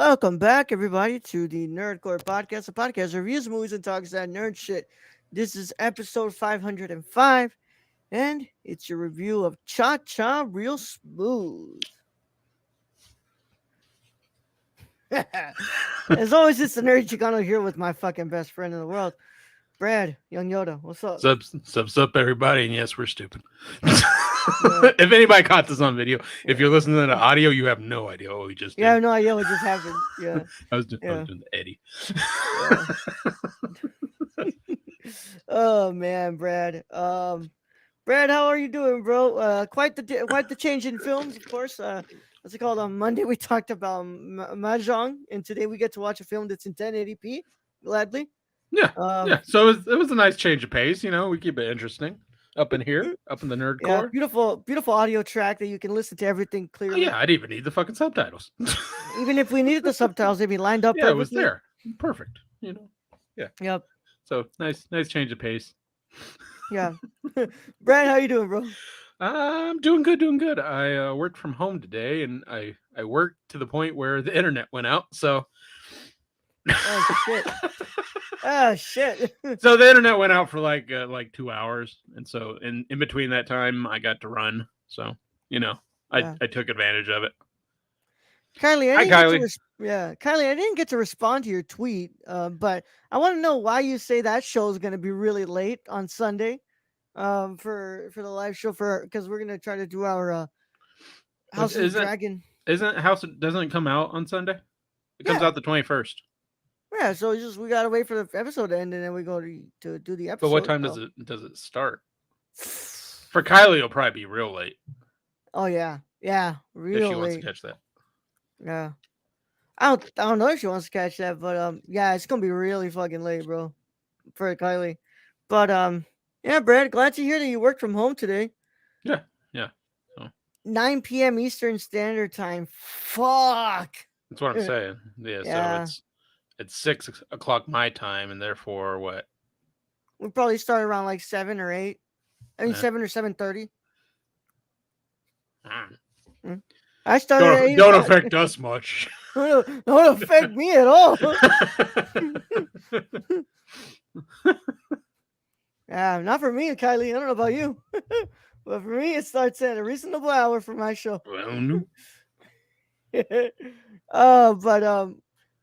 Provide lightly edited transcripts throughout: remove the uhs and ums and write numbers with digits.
Welcome back, everybody, to the Nerdcore Podcast, a podcast that reviews movies and talks that nerd shit. This is episode 505, and it's your review of Cha Cha Real Smooth. As always, it's the Nerd Chicano here with my fucking best friend in the world, Brad, Young Yoda. What's up? Sup, everybody, and yes, we're stupid. Yeah, If anybody caught this on video, if you're listening to the audio, you have no idea what we just yeah, I did. have no idea what just happened. Yeah, I was yeah, doing the Eddie. yeah. Oh man, Brad. Brad, how are you doing, bro? Quite the change in films, of course. What's it called? On Monday we talked about Mahjong, and today we get to watch a film that's in 1080p. Gladly. Yeah, Um, yeah. So it was a nice change of pace. You know, we keep it interesting up in here, up in the nerd yeah, core. beautiful audio track that you can listen to everything Oh clearly. yeah, I didn't even need the fucking subtitles. Even if we needed the subtitles, they'd be lined up Yeah, it was perfectly. there, perfect. You know, yeah. Yep. So nice change of pace. Yeah. Brad, how you doing, bro? I'm doing good, doing good. I worked from home today, and I worked to the point where the internet went out. So Oh shit. Oh shit. so the internet went out for like 2 hours, and so in between that time, I got to run. So you know, Yeah. I took advantage of it. Kylie, I Hi, didn't get to Kylie. Kylie, I didn't get to respond to your tweet. But I want to know why you say that show is going to be really late on Sunday. For the live show for because we're gonna try to do our Which House of the Dragon. isn't House doesn't it come out on Sunday? It comes Yeah, out the 21st. yeah. So it's just we gotta wait for the episode to end and then we go to do the But what episode. time So. does it start? For Kylie, it'll probably be real late Oh yeah, yeah, if she real wants to late. catch that. Yeah, I don't know if she wants to catch that, but yeah, it's gonna be really fucking late, bro, for Kylie. But yeah, Brad, glad to hear that you worked from home today. Yeah, yeah. So 9 p.m. Eastern Standard Time. Fuck. that's what I'm saying. Yeah. So Yeah, it's 6 o'clock my time, and therefore what? we probably start around like 7 or 8. I mean Yeah. 7 or 7:30. Mm. Mm. I started at eight Don't o'clock. affect us much. Don't affect me at all. Yeah, not for me, Kylie. I don't know about you, but for me, it starts at a reasonable hour for my show. Well, no. But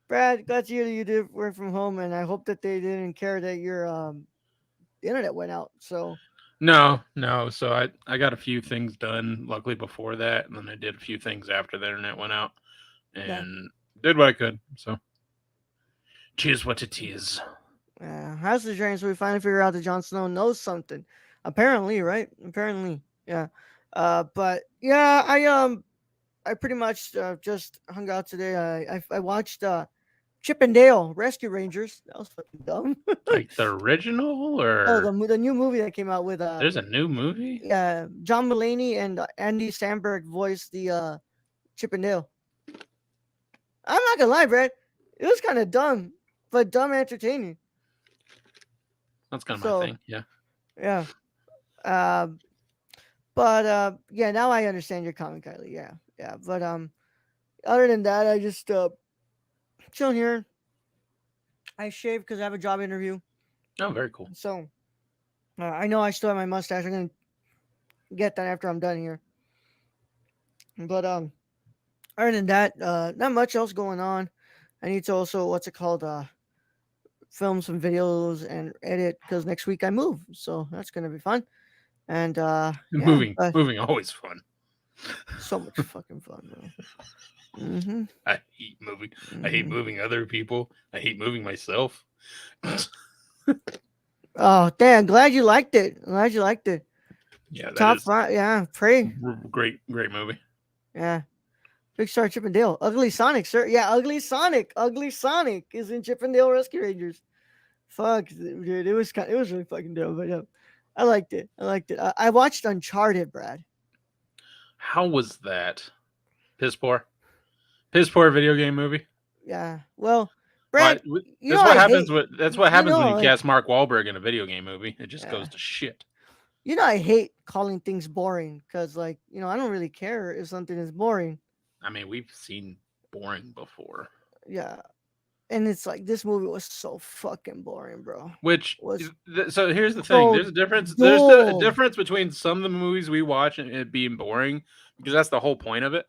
Brad, glad to hear that you did work from home, and I hope that they didn't care that your internet went out. So No. So I got a few things done, luckily before that, and then I did a few things after the internet went out, yeah, and did what I could. So, cheers, what it is. House of the Dragon. So we finally figure out that Jon Snow knows something. Apparently, right? Apparently, yeah. But yeah, I pretty much just hung out today. I watched Chip and Dale Rescue Rangers. That was fucking dumb. Like the original, Oh, or the new movie that came out with there's a new movie. John Mulaney and Andy Samberg voiced the Chip and Dale. I'm not gonna lie, Brad. It was kind of dumb, but dumb entertaining. That's kind of my So thing. Yeah. yeah. Um, but yeah, now I understand your comment, Kylie. Yeah, yeah. But other than that, I just chilling here. I shaved because I have a job interview. Oh, very cool. So I know I still have my mustache. I'm gonna get that after I'm done here. But other than that, not much else going on. I need to also what's it called? Film some videos and edit because next week I move, so that's gonna be fun. And yeah, Moving, always fun. so much fucking fun, bro. Mm-hmm. I hate moving. I hate Mm-hmm. moving other people. I hate moving myself. Oh, damn! Glad you liked it. Glad you liked it. Yeah, that Top is five. Yeah, pray. great movie. Yeah, Big Star Chip and Dale. Ugly Sonic, sir. Yeah, Ugly Sonic. Ugly Sonic is in Chip and Dale Rescue Rangers. Fuck, dude. It was really fucking dope. But yeah, I liked it. I liked it. I watched Uncharted, Brad. How was that? Piss poor. Piss poor video game movie. Yeah. Well, Why? Brad, you know I hate. That's what You happens when know, you like, cast Mark Wahlberg in a video game movie. It just yeah. goes to shit. You know I hate calling things boring because, like, I don't really care if something is boring. I mean, we've seen boring before. yeah, and it's like this movie was so fucking boring, bro. Which Was so here's the thing. so There's a difference. There's a dull. difference between some of the movies we watch and it being boring because that's the whole point of it.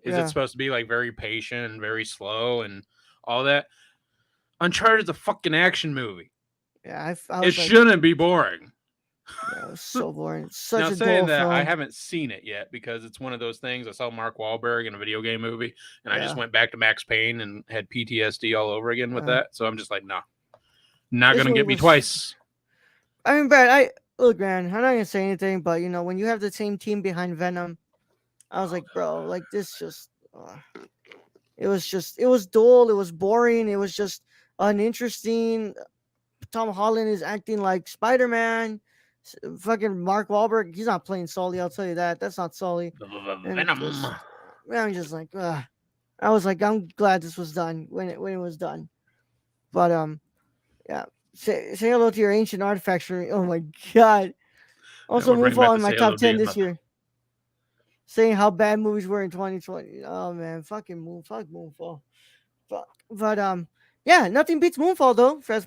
Is it's Yeah, supposed to be like very patient and very slow and all that. Uncharted's a fucking action movie. I It was like, shouldn't be boring. yeah, it was so boring. Such Now, a saying dull that, I film. haven't seen it yet because it's one of those things. I saw Mark Wahlberg in a video game movie, and I just Yeah, went back to Max Payne and had PTSD all over again with uh, that. So I'm just like, nah, not this gonna movie get me was. twice. I mean, Brad, I look, man. I'm not gonna say anything, but when you have the same team behind Venom, I was like, bro, like this just. It was dull. It was boring. It was just uninteresting. Tom Holland is acting like Spider Man. Fucking Mark Wahlberg, he's not playing Sully. I'll tell you that. That's not Sully. And Venom. just, man, I'm just like, ugh. I was like, I'm glad this was done when it was done. But yeah. Say hello to your ancient artifacts for me. Oh my god. Now Also, we're bringing back Moonfall the in my say hello top to 10 your this mother. year. Saying how bad movies were in 2020. Oh man, fuck Moonfall. But yeah, nothing beats Moonfall though. As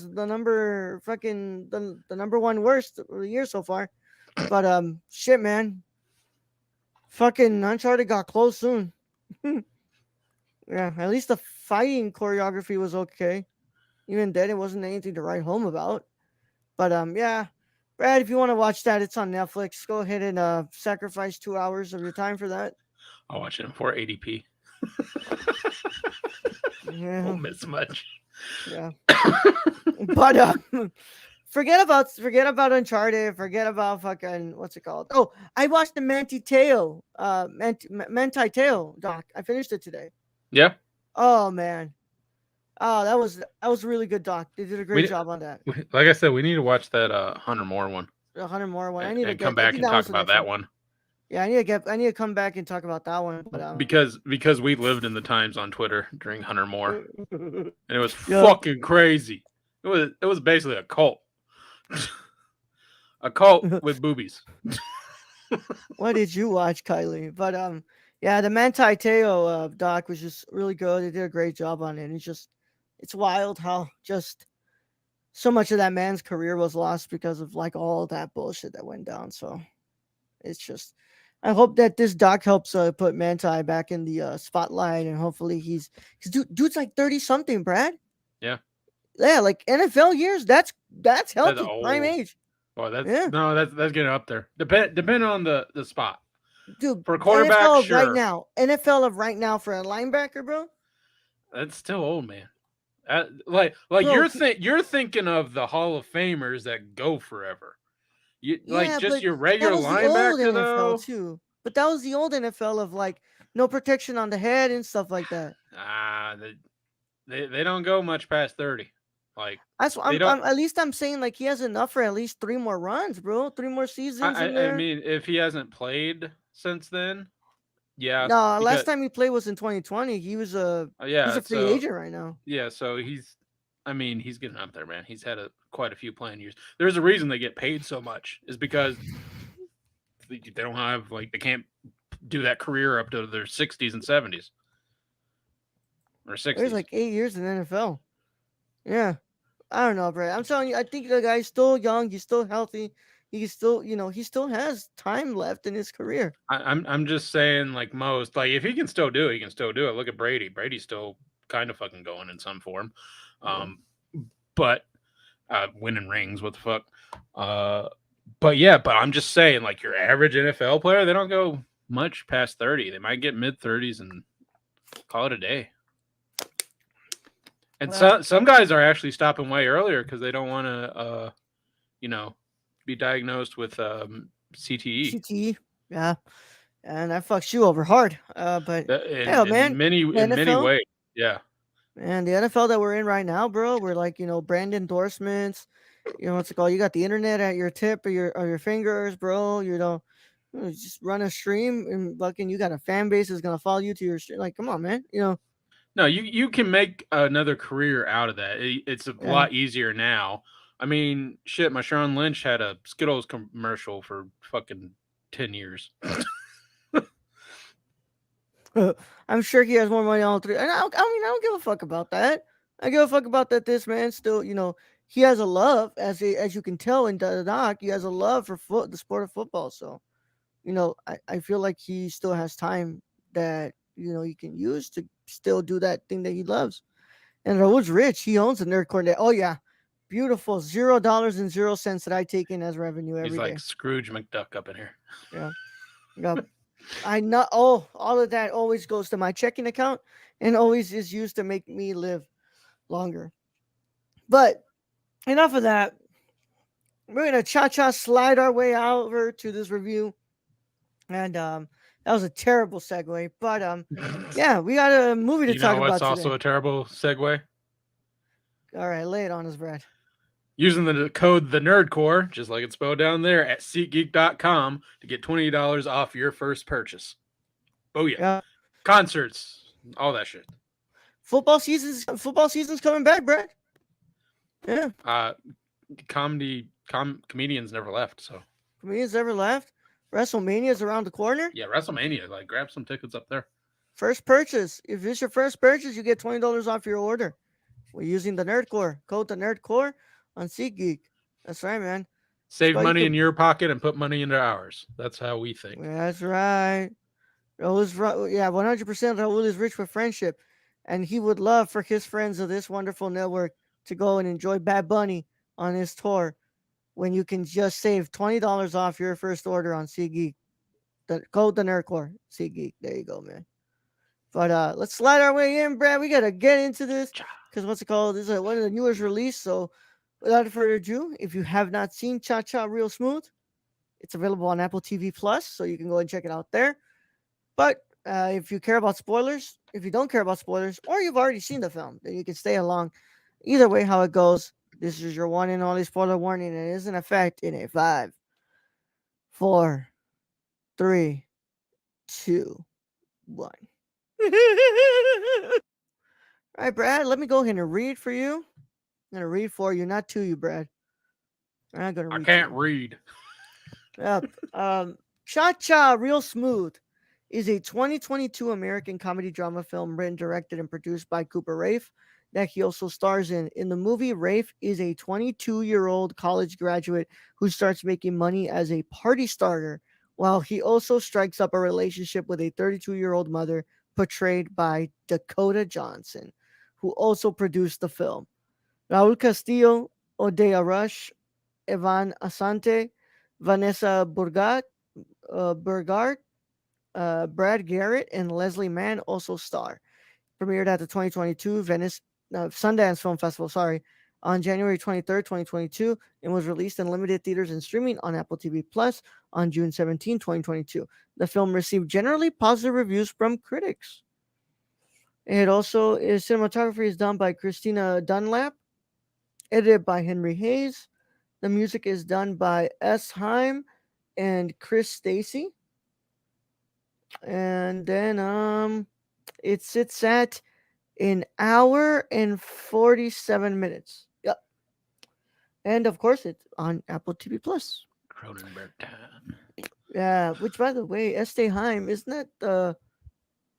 the number fucking the number one worst of the year so far. But shit, man, fucking Uncharted got close soon. Yeah, at least the fighting choreography was okay. Even then, it wasn't anything to write home about. But yeah, Brad, if you want to watch that, it's on Netflix. Go ahead and sacrifice 2 hours of your time for that. I'll watch it in 480p. Yeah, Won't miss much. yeah. But forget about Uncharted. Forget about fucking what's it called? Oh, I watched the Manti Teo doc. I finished it today. Yeah, Oh man, oh that was a really good doc. They did a great we job on that. like I said, we need to watch that Hunter Moore one 100 more one. I and, need to and come get. I back think and that talk was the about next that one. one Yeah, I need to get. I need to come back and talk about that one. But because we lived in the times on Twitter during Hunter Moore, and it was yeah. fucking crazy. It was basically a cult, a cult with boobies. What did you watch, Kylie? But yeah, the Manti Teo doc was just really good. They did a great job on it. It's wild how just so much of that man's career was lost because of like all that bullshit that went down. So it's just, I hope that this doc helps put Manti back in the spotlight, and hopefully because dude's like 30 something, Brad. Yeah, Yeah, like NFL years. That's that's healthy, prime old. age. Boy, that's Yeah, no, that's getting up there. Depending on the spot. dude. For a quarterback, NFL of right sure, now. NFL of right now for a linebacker, bro. that's still old, man. Like Bro, you're thinking of the Hall of Famers that go forever. You like yeah, just but your that regular was the old linebacker NFL though. too. But that was the old NFL of like no protection on the head and stuff like that. Ah, they don't go much past 30. Like That's what they don't. I'm at least I'm saying like he has enough for at least three more runs, bro. Three more seasons in I there. mean, if he hasn't played since then, yeah, No, last because time he played was in 2020. He's yeah, a free so agent right now. yeah, so he's. I mean, he's getting up there, man. He's had quite a few playing years. There's a reason they get paid so much is because they don't have like they can't do that career up to their 60s and 70s or There's 60s. like 8 years in the NFL. Yeah. I don't know, bro. I'm telling you, I think the guy's still young. He's still healthy. He's still, he still has time left in his career. I'm just saying, like most, like if he can still do it, he can still do it. Look at Brady. Brady's still kind of fucking going in some form. Yeah. Um, but winning rings, what the fuck? Uh, but yeah, but I'm just saying, like your average NFL player, they don't go much past 30. They might get mid 30s and call it a day. And Well, some guys are actually stopping way earlier because they don't want to, you know, be diagnosed with CTE. CTE. Yeah. And that fucks you over hard. But hell, man, the In many NFL, ways, yeah. and the NFL that we're in right now, bro, we're like, brand endorsements. What's it called? You got the internet at your tip or your fingers, bro. Just run a stream and fucking you got a fan base that's gonna follow you to your stream. Like, come on, man. No, you can make another career out of that. It's a Yeah. lot easier now. I mean, shit, Marshawn Lynch had a Skittles commercial for fucking 10 years. I'm sure he has more money on all three. And I don't give a fuck about that. I give a fuck about that. This man still, he has a love, as you can tell in the doc. He has a love for the sport of football. So I feel like he still has time that he can use to still do that thing that he loves. And Raul's rich. He owns the nerd corner. Oh yeah, beautiful. $0 and 0 cents that I take in as revenue He's every like day. Scrooge McDuck up in here. Yeah, yeah. I know. Oh, all of that always goes to my checking account and always is used to make me live longer. But enough of that. We're gonna cha-cha slide our way over to this review, and that was a terrible segue. But yeah, we got a movie to You know talk what's about also today. a terrible segue? All right, lay it on us, Brad. Using the code the Nerdcore, just like it's spelled down there, at SeatGeek.com to get $20 off your first purchase. Oh yeah, Yeah, concerts, all that shit. football season's coming back, Brad. Yeah, Uh, comedians never left, so comedians never left. WrestleMania's around the corner. yeah, WrestleMania, like grab some tickets up there. First purchase. If it's your first purchase, you get $20 off your order. We're using the Nerdcore code, the Nerdcore on SeatGeek. That's right, man. Save So you money in could. your pocket and put money into ours. That's how we think. That's right. Yeah, 100%. Raul is rich with friendship, and he would love for his friends of this wonderful network to go and enjoy Bad Bunny on his tour. When you can just save $20 off your first order on SeatGeek. The code the Nerdcore SeatGeek. There you go, man. But let's slide our way in, Brad. We gotta get into this because what's it called? This is one of the newest release. So without further ado, if you have not seen Cha Cha Real Smooth, it's available on Apple TV Plus, so you can go and check it out there. But if you care about spoilers, if you don't care about spoilers, or you've already seen the film, then you can stay along. Either way, how it goes, this is your one and only spoiler warning, and it is in effect in a 5, 4, 3, 2, 1. All right, Brad, let me go ahead and read for you. I'm going to read for you, not to you, Brad. I'm not going to I read to can't you. read. Yep. Cha Cha Real Smooth is a 2022 American comedy drama film written, directed, and produced by Cooper Raif that he also stars in. In the movie, Raif is a 22-year-old college graduate who starts making money as a party starter, while he also strikes up a relationship with a 32-year-old mother portrayed by Dakota Johnson, who also produced the film. Raul Castillo, Odea Rush, Evan Asante, Vanessa Burgard, Brad Garrett, and Leslie Mann also star. Premiered at the 2022 Sundance Film Festival, on January 23rd, 2022, and was released in limited theaters and streaming on Apple TV Plus on June 17, 2022. The film received generally positive reviews from critics. It also is cinematography is done by Christina Dunlap, edited by Henry Hayes. The music is done by S. Heim and Chris Stacy. And then it sits at an hour and 47 minutes. Yep. And of course it's on Apple TV Plus. Cronenberg time. Yeah, which by the way, Estee Heim, isn't that the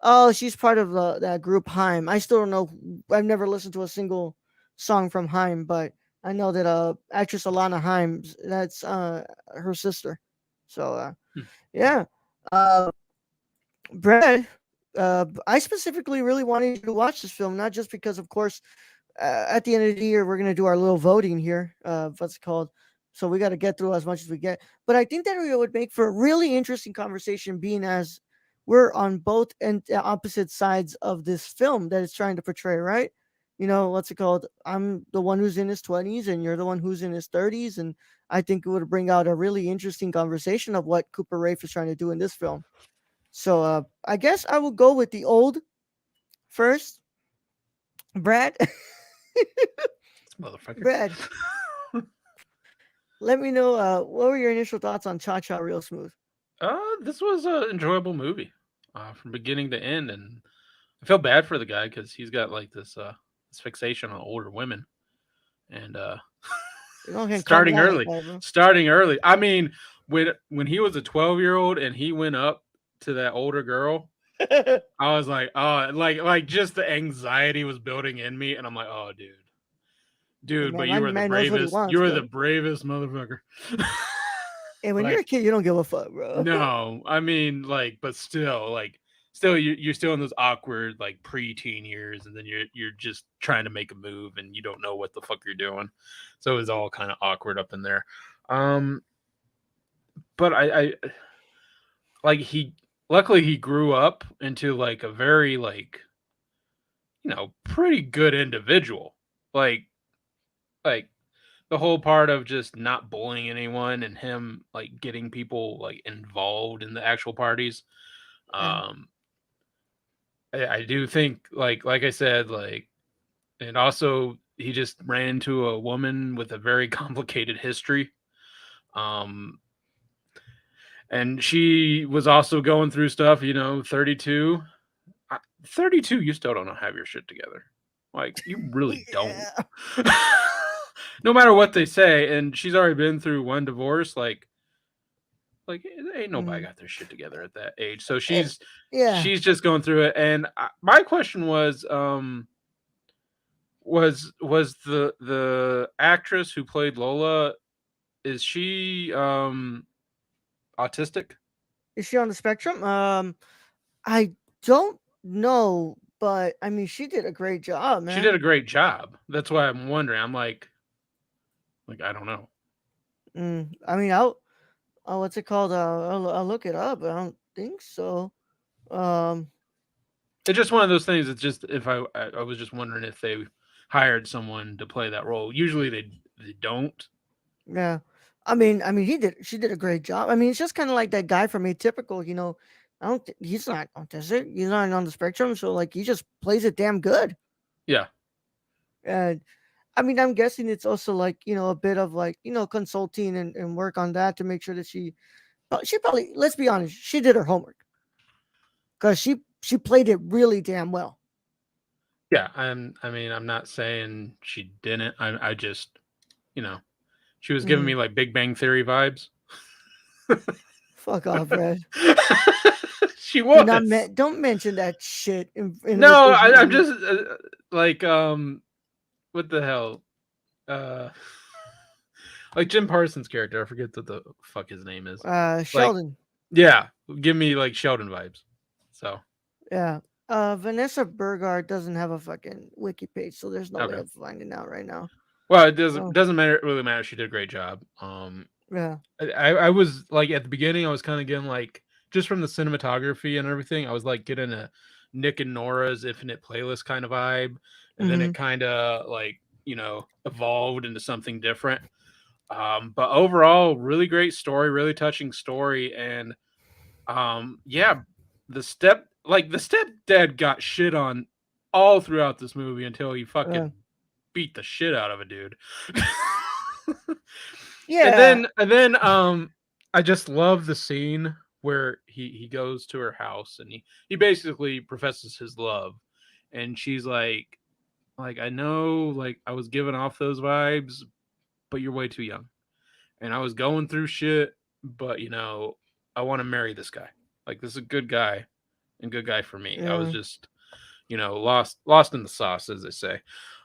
Oh, she's part of that group Heim. I still don't know. I've never listened to a single song from Heim, but I know that actress Alana Heim, that's her sister. So Hmm. yeah. Uh Brad, I specifically really wanted you to watch this film, not just because, of course, at the end of the year we're gonna do our little voting here. What's it called? So we got to get through as much as we get. But I think that it would make for a really interesting conversation, being as we're on both and opposite sides of this film that it's trying to portray. Right? What's it called? I'm the one who's in his 20s, and you're the one who's in his 30s, and I think it would bring out a really interesting conversation of what Cooper Rafe is trying to do in this film. So I guess I will go with the old first. Brad, This motherfucker. Brad, let me know what were your initial thoughts on Cha Cha Real Smooth? This was an enjoyable movie, from beginning to end, and I feel bad for the guy because he's got like this fixation on older women, and You don't can calm starting down like early, that, bro. starting early. I mean, when he was a 12-year-old and he went up to that older girl, I was like, oh, like just the anxiety was building in me, and I'm like, oh, dude, Man, but my you were the man knows what he bravest. You wants, were the bro. bravest motherfucker. And when you're Like, a kid, you don't give a fuck, bro. no, I mean, like, but still, still, you're still in those awkward like preteen years, and then you're just trying to make a move, and you don't know what the fuck you're doing, so it was all kind of awkward up in there. Um, but I like he luckily he grew up into like a very like pretty good individual. Like like the whole part of just not bullying anyone and him like getting people like involved in the actual parties. Yeah. Um I do think like I said, and also he just ran into a woman with a very complicated history. Um and she was also going through stuff, 32. 32, you still don't have your shit together. Like, you really don't. Yeah. No matter what they say, and she's already been through one divorce, like ain't nobody Mm. got their shit together at that age. So And, she's yeah. she's just going through it. And my question was, was the actress who played Lola, is she autistic? Is she on the spectrum? I don't know, but I mean, she did a great job, She did man. a great job. That's why I'm wondering. I'm like I don't know. I mean, what's it called? I'll look it up. I don't think so. Um, It's just one of those things. It's just if I was just wondering if they hired someone to play that role. Usually they don't. yeah. She did a great job. I mean, it's just kind of like that guy from Atypical. He's not autistic. He's not on the spectrum, so like he just plays it damn good. Yeah, And I mean, I'm guessing it's also like a bit of like consulting and work on that to make sure that she probably, let's be honest, she did her homework because she played it really damn well. yeah. I mean, I'm not saying she didn't. I just you know she was giving Hmm. me like Big Bang Theory vibes. Fuck off, Red. She Do not was. don't mention that shit with No, this I'm movie. just like what the hell? Uh, like Jim Parsons' character. I forget what the fuck his name is. Like, Sheldon. yeah, give me like Sheldon vibes. So Yeah. Vanessa Burgard doesn't have a fucking wiki page, so there's no way okay. of finding out right now. Well, it doesn't Oh, doesn't matter really matter. She did a great job. yeah. I was like at the beginning, I was kind of getting like just from the cinematography and everything, I was like getting a Nick and Nora's Infinite Playlist kind of vibe, and then Mm-hmm. it kind of like evolved into something different. But overall, really great story, really touching story, and yeah, the stepdad got shit on all throughout this movie until he Uh, fucking beat the shit out of a dude. yeah. And then I just love the scene where he goes to her house and he basically professes his love, and she's like I know like I was giving off those vibes, but you're way too young. And I was going through shit, but I want to marry this guy. Like this is a good guy and good guy for me. I was Yeah. just lost in the sauce, as they say.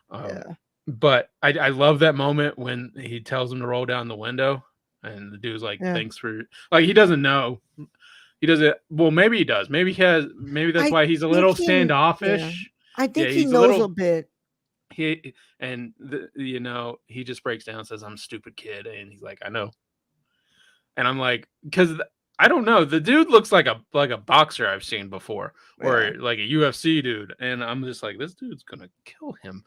Um, Yeah. but I love that moment when he tells him to roll down the window, and the dude's like, Yeah. "Thanks for," like he doesn't know. He doesn't. Well, maybe he does. Maybe he has. Maybe that's I why he's a think little yeah. standoffish. I Yeah, think he he's a knows a little. bit. He and he just breaks down and says, "I'm a stupid kid," and he's like, "I know." And I'm like, because I don't know, the dude looks like a boxer I've seen before, Yeah. or like a UFC dude, and I'm just like, this dude's gonna kill him.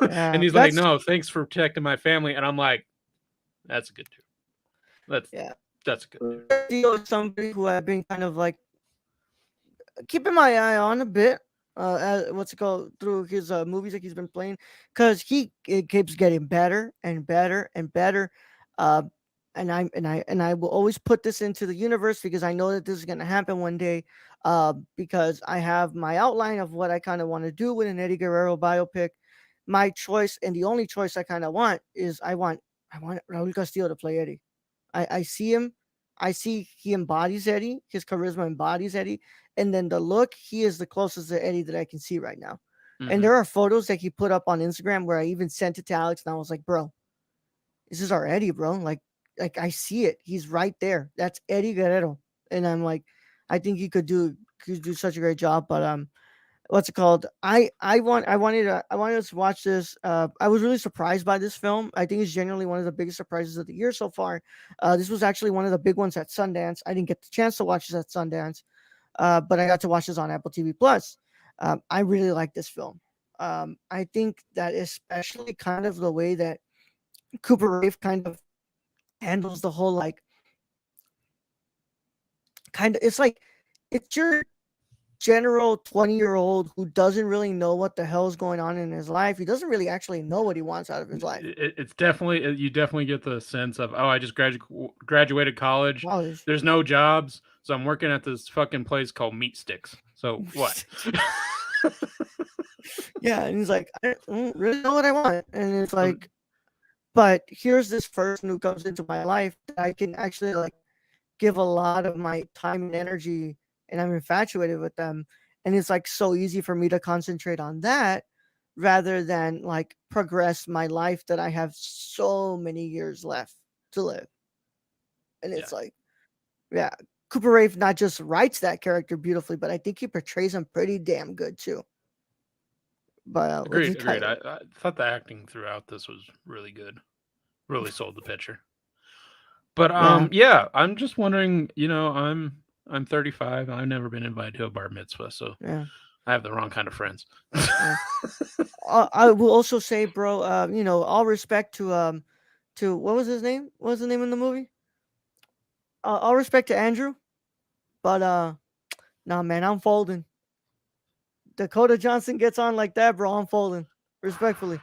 And Yeah. he's like, That's no, thanks for protecting my family, and I'm like, that's a good dude. That's yeah. that's a good dude. Theo is somebody who I've been kind of like keeping my eye on a bit. What's it called through his movies that he's been playing, because it keeps getting better and better and better. Uh, and I will always put this into the universe because I know that this is gonna happen one day. Because I have my outline of what I kind of want to do with an Eddie Guerrero biopic. My choice and the only choice I kind of want is I want Raul Castillo to play Eddie. I see him. I see he embodies Eddie. His charisma embodies Eddie, and then the look, he is the closest to Eddie that I can see right now. And Hmm. there are photos that he put up on Instagram where I even sent it to Alex, and I was like, "Bro, this is our Eddie, bro. Like I see it. He's right there. That's Eddie Guerrero." And I'm like, I think he could do such a great job. But what's it called? I wanted us to watch this. I was really surprised by this film. I think it's genuinely one of the biggest surprises of the year so far. This was actually one of the big ones at Sundance. I didn't get the chance to watch this at Sundance, but I got to watch this on Apple TV Plus. I really like this film. I think that especially kind of the way that Cooper Rafe kind of handles the whole like kind of it's like it's your general 20-year-old who doesn't really know what the hell is going on in his life. He doesn't really actually know what he wants out of his life. It's definitely, you definitely get the sense of, oh, I just graduated college. College. There's no jobs, so I'm working at this fucking place called Meat Sticks. So what? Yeah, and he's like, I don't really know what I want. And it's Um, like, but here's this person who comes into my life that I can actually like give a lot of my time and energy, and I'm infatuated with them. And it's like so easy for me to concentrate on that rather than like progress my life that I have so many years left to live. And yeah, it's like, yeah, Cooper Rafe not just writes that character beautifully, but I think he portrays him pretty damn good too. But what do you agreed, agreed. kind I thought the acting throughout this was really good. Really sold the picture. But yeah, yeah, I'm just wondering. I'm 35. I've never been invited to a bar mitzvah, so yeah, I have the wrong kind of friends. yeah. I will also say, bro, all respect to what was his name? What was the name in the movie? All respect to Andrew, but nah, man, I'm folding. Dakota Johnson gets on like that, bro. I'm folding. Respectfully,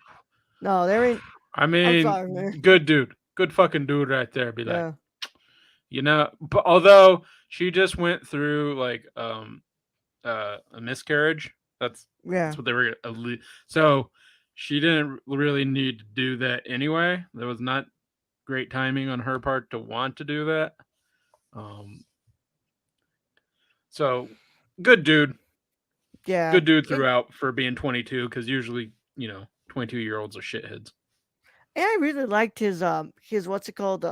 no, there ain't. I I'm mean, sorry, man. good dude, good fucking dude right there. Be like, Yeah, but although she just went through like a miscarriage, that's yeah, what they were. So she didn't really need to do that anyway. There was not great timing on her part to want to do that. Um, so good dude, yeah. good dude And, throughout for being 22, because usually 22-year-olds are shitheads. and I really liked his what's it called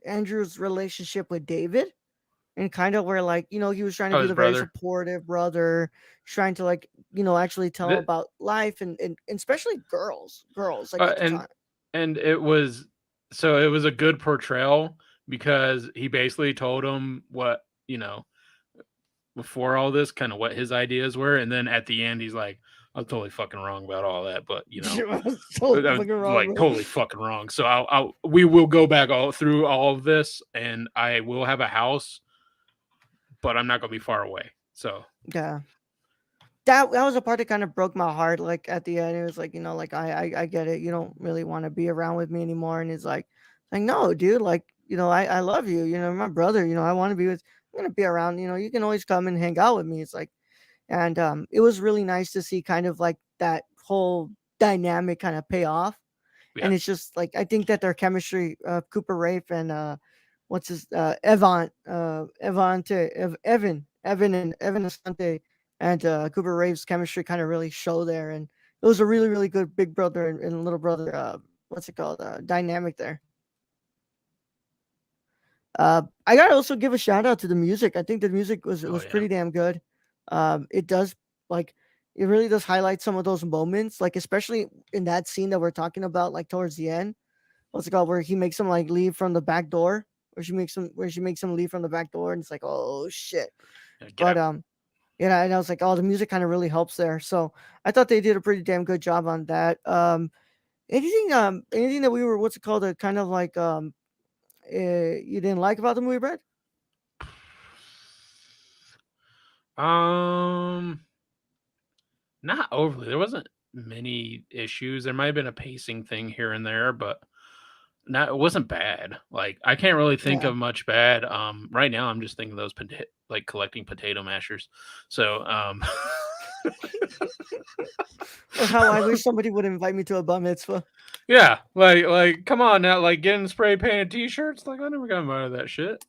Andrew's relationship with David, and kind of where like he was trying to Oh, be his the very brother. supportive brother, trying to like actually tell him The, about life and especially girls like at the and time. it was, so it was a good portrayal, because he basically told him what, before all this, kind of what his ideas were, and then at the end he's like, I'm totally fucking wrong about all that, but I was so I was fucking wrong, like bro. totally fucking wrong. So we will go back all through all of this, and I will have a house, but I'm not gonna be far away. So Yeah. That was a part that kind of broke my heart. Like at the end, it was like like I get it. You don't really want to be around with me anymore, and it's like no, dude. Like I love you. My brother. I want to be with. I'm gonna be around. You can always come and hang out with me. It's like, and it was really nice to see kind of like that whole dynamic kind of pay off. yeah, And it's just like I think that their chemistry, Cooper Rafe and what's his Evan Asante and Cooper Rafe's chemistry kind of really show there, and it was a really really good big brother and little brother what's it called dynamic there. I gotta also give a shout out to the music. I think the music was oh was yeah, pretty damn good. It does like it really does highlight some of those moments, like especially in that scene that we're talking about, like towards the end. What's it called? Where he makes him like leave from the back door, where she makes him leave from the back door, and it's like, oh shit. yeah, get But out. and I was like, oh, the music kind of really helps there. So I thought they did a pretty damn good job on that. Anything that we were what's it called? Kind of like you didn't like about the movie, Brad? Um, Not overly. There wasn't many issues. There might have been a pacing thing here and there, but not it wasn't bad. Like, I can't really think Yeah. of much bad. Right now I'm just thinking of those like collecting potato mashers. So Or how I wish somebody would invite me to a bar mitzvah. yeah, like come on now, like getting spray painted t-shirts. Like, I never got invited to that shit.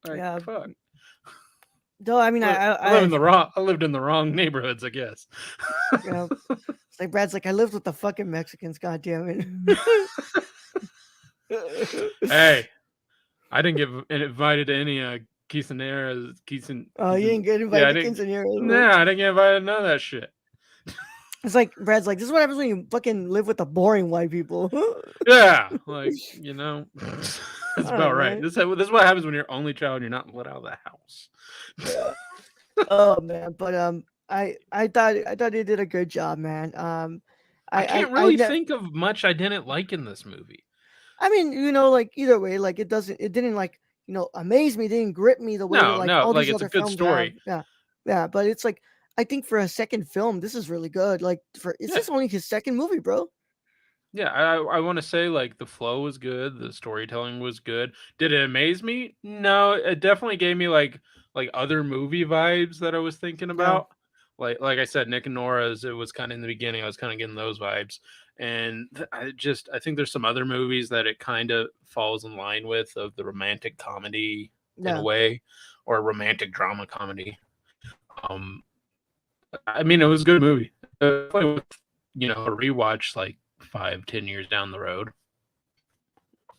Like Yeah. fuck. Though I mean, I live in the wrong. I lived in the wrong neighborhoods, I guess. you know, it's like Brad's like I lived with the fucking Mexicans. God damn it. Hey, I didn't get invited to any quinceañeras. Oh, you didn't get Yeah, invited I to didn't. quinceañeras. Nah, I didn't get invited to none of that shit. It's like Brad's like this is what happens when you fucking live with the boring white people. Yeah, like that's All about right. right. This is what happens when you're only child and you're not let out of the house. Yeah. Oh man, but I thought he did a good job, man. I I I can't I really ne- think of much I didn't like in this movie. I mean, like either way, like it didn't like amaze me, didn't grip me the way that No, like no, all like these it's a other good films have. story. Yeah, yeah, but it's like I think for a second film, this is really good. Like for is Yeah, this only his second movie, bro? yeah. I want to say like the flow was good, the storytelling was good. Did it amaze me? No, it definitely gave me like other movie vibes that I was thinking Yeah, about. Like I said, Nick and Nora's. It was kind of in the beginning. I was kind of getting those vibes, and I think there's some other movies that it kind of falls in line with of the romantic comedy in a yeah, way, or romantic drama comedy. Um, I mean, it was a good movie. Definitely with, a rewatch like 5, 10 years down the road.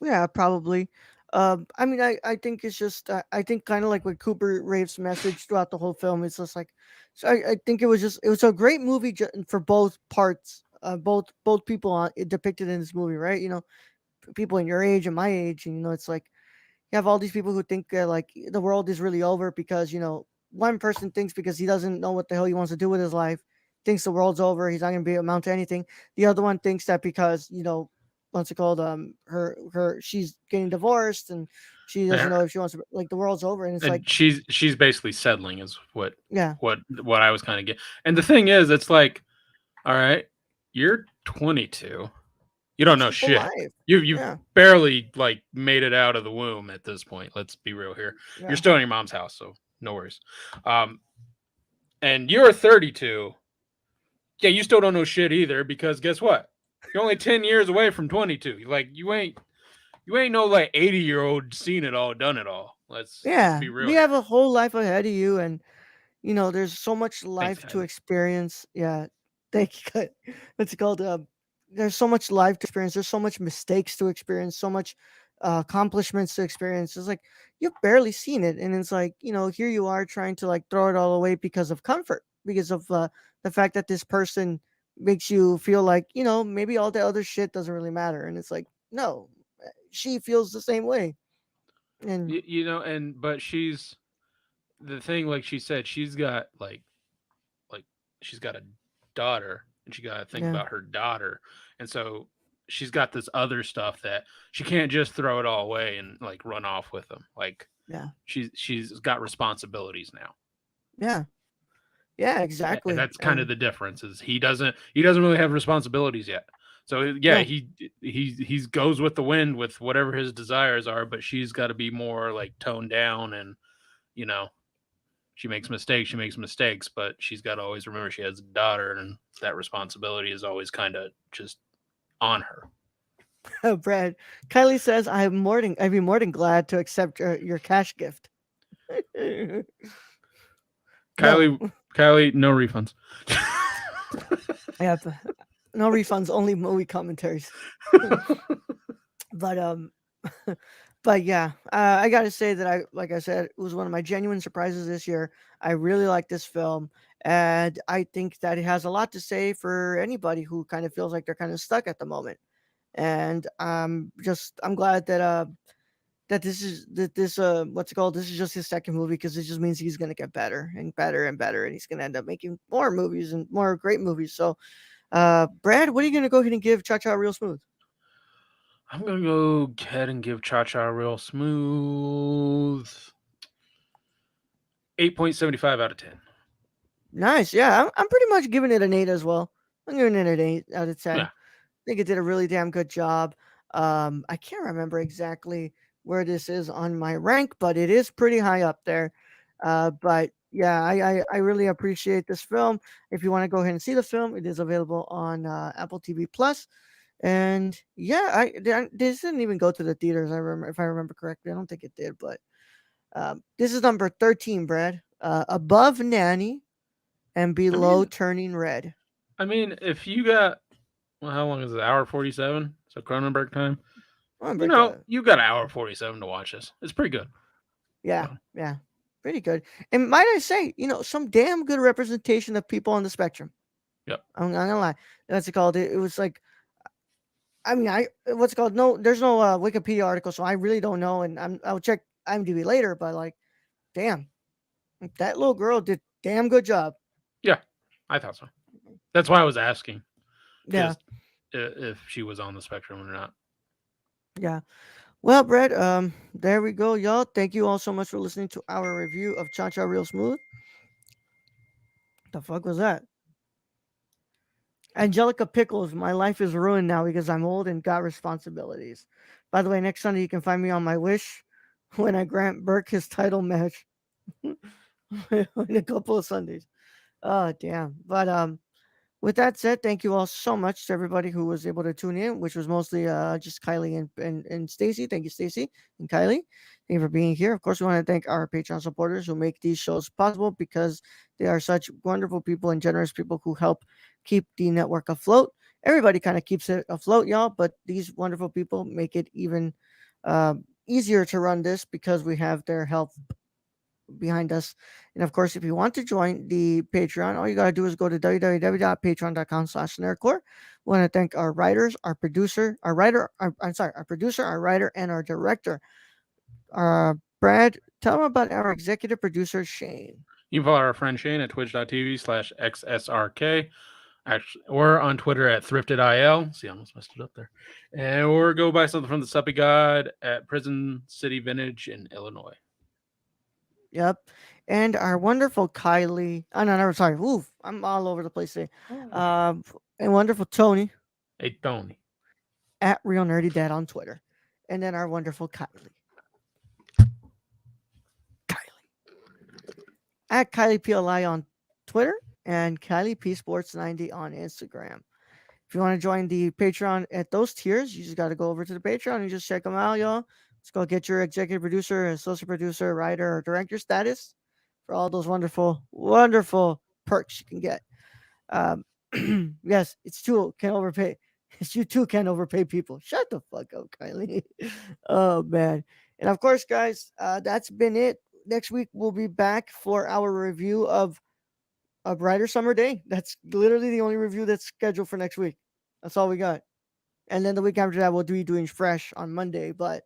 yeah, probably. I mean, I think it's just I think kind of like with Cooper Rave's message throughout the whole film. It's just like, so I think it was a great movie for both parts, both people depicted in this movie, right? People in your age and my age, and it's like you have all these people who think like the world is really over because one person thinks because he doesn't know what the hell he wants to do with his life, thinks the world's over, he's not going to be amount to anything. The other one thinks that because what's it called, her she's getting divorced and she doesn't know if she wants to, like, the world's over, and it's like, And she's basically settling is what yeah, what I was kind of getting. And the thing is, it's like, all right, you're 22, you don't that's know your whole shit. life. You've Yeah, barely like made it out of the womb at this point. Let's be real here. You're yeah, still in your mom's house, so no worries. Um, and you're 32. Yeah, you still don't know shit either because guess what? You're only 10 years away from 22. Like you ain't no like 80-year-old seen it all, done it all. Let's yeah, be real we have here. a whole life ahead of you, and there's so much Thanks, life to Kylie. experience. Yeah, thank you. What's it called? There's so much life to experience. There's so much mistakes to experience. So much accomplishments to experience. It's like you've barely seen it, and it's like here you are trying to like throw it all away because of comfort, because of the fact that this person makes you feel like maybe all the other shit doesn't really matter, and it's like no, she feels the same way, and And but she's the thing. Like she said, like she's got a daughter, and she got to think yeah, about her daughter, and so she's got this other stuff that she can't just throw it all away and like run off with them. Like yeah, she's got responsibilities now. yeah, yeah, And exactly, that's kind of and the difference is he doesn't really have responsibilities yet. So yeah, no. he goes with the wind with whatever his desires are, but she's got to be more like toned down, and you know she makes mistakes, but she's got to always remember she has a daughter, and that responsibility is always kind of just on her. Brad, Kylie says, I'd be more than glad to accept your cash gift." No, Kylie, no refunds. yeah, no refunds, only movie commentaries. But but yeah, I gotta say that like I said, it was one of my genuine surprises this year. I really like this film, and I think that it has a lot to say for anybody who kind of feels like they're kind of stuck at the moment. And I'm glad that this what's it called, this is just his second movie, because it just means he's gonna get better and better and better, and he's gonna end up making more movies and more great movies. So Brad, what are you gonna go ahead and give Cha Cha Real Smooth? I'm gonna go ahead and give Cha Cha Real Smooth 8.75 out of 10. Nice. Yeah, I'm pretty much giving it an 8 as well. I'm giving it an 8 out of 10. Yeah. I think it did a really damn good job. I can't remember exactly where this is on my rank, but it is pretty high up there. But yeah, I really appreciate this film. If you want to go ahead and see the film, it is available on Apple TV Plus. And yeah, this didn't even go to the theaters. I remember, if I remember correctly. I don't think it did, but This is number 13, Brad. Above Nanny and I below mean, Turning Red. if you got, well, how long is it? Hour 47? So Cronenberg time. Oh, break that. You got an hour 47 to watch this. It's pretty good. Yeah, So, yeah. Pretty good. And might I say, some damn good representation of people on the spectrum. yep. I'm not gonna lie. That's it called. It was like, I mean, what's it called? No, there's no Wikipedia article, so I really don't know. And I'll check IMDb later. But like, damn, that little girl did damn good job. Yeah, I thought so. That's why I was asking, Yeah, because if she was on the spectrum or not. yeah. Well, Brett, there we go, y'all. Thank you all so much for listening to our review of Cha Cha Real Smooth. The fuck was that? Angelica Pickles, my life is ruined now because I'm old and got responsibilities. By the way, next Sunday you can find me on my wish when I grant Burke his title match in a couple of Sundays. Oh damn. But with that said, thank you all so much to everybody who was able to tune in, which was mostly just Kylie and Stacy. Thank you, Stacy and Kylie. Thank you for being here. Of course, we want to thank our Patreon supporters who make these shows possible because they are such wonderful people and generous people who help keep the network afloat. Everybody kind of keeps it afloat, y'all, but these wonderful people make it even easier to run this because we have their help behind us. And of course, if you want to join the Patreon, all you got to do is go to www.patreon.com/nerdcore. We want to thank our writers, our producer, our writer, I'm sorry, our producer, our writer, and our director. Brad, tell them about our executive producer, Shane. You can follow our friend Shane at twitch.tv/XSRK. Actually, or on Twitter at thriftedil. See, I almost messed it up there. And or go buy something from the Suppy God at Prison City Vintage in Illinois. Yep. And our wonderful Kylie. Oh, no, sorry. Oof, I'm all over the place today. And wonderful Tony Hey, Tony. at Real Nerdy Dad on Twitter. And then our wonderful Kylie. At Kylie PLI on Twitter and Kylie P Sports 90 on Instagram. If you want to join the Patreon at those tiers, you just got to go over to the Patreon and just check them out, y'all. Let's go get your executive producer, associate producer, writer, or director status for all those wonderful, wonderful perks you can get. Um, yes, it's too can overpay. It's you too can overpay people. Shut the fuck up, Kylie. Oh man. And of course, guys, that's been it. Next week we'll be back for our review of A Brighter Summer Day. That's literally the only review that's scheduled for next week. That's all we got. And then the week after that, we'll be doing Fresh on Monday. But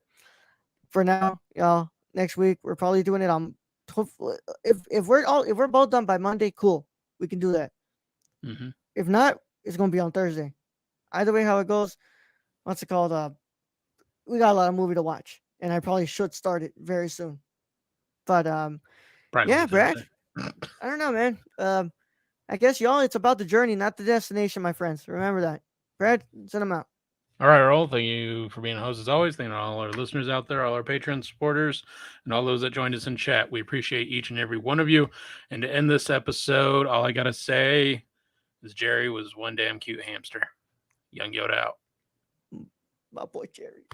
for now, y'all, next week we're probably doing it on. If we're both done by Monday, cool, we can do that. Mm-hmm. If not, it's gonna be on Thursday. Either way, how it goes, what's it called? We got a lot of movie to watch, and I probably should start it very soon. But Probably yeah, gonna be Brad, Thursday. I don't know, man. I guess y'all, it's about the journey, not the destination, my friends. Remember that. Brad, send them out. All right, Earl. Thank you for being a host as always. Thank you to all our listeners out there, all our Patreon supporters, and all those that joined us in chat. We appreciate each and every one of you. And to end this episode, all I gotta say is Jerry was one damn cute hamster. Young Yoda out. My boy Jerry.